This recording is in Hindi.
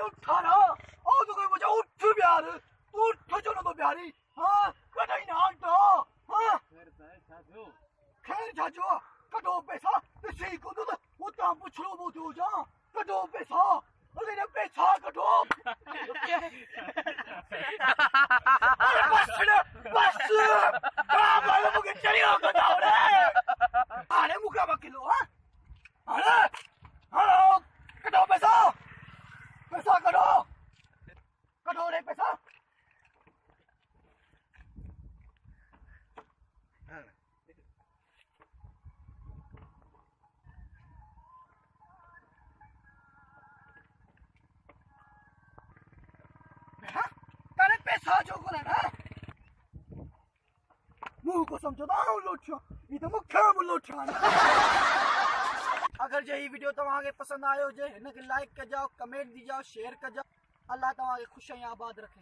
उठा ना ओ तो कोई मुझे उठ प्यार तू उठ जो ना तो प्यारी हां कटाई ना तो हां खैर चाचो कटो पैसा तो सही को तो वो तो पूछ लो वो तो जा कटो पैसा अरे ने पैसा कटो अरे बस मालूम मुझे चली हो कटा रे अरे मुका बकिलो हां अरे हेलो कटो पैसा पैसा कटो रे पैसा तारे पैसा जो को ना मुंह को समझो ना लोचा ये तो मुख्य लोचा अगर जो ये वीडियो तव्हांखे पसंद आयो जे हिन खे लाइक कर जाओ कमेंट दी जाओ शेयर कर जाओ अल्लाह तव्हांखे खुशियां आबाद रखे।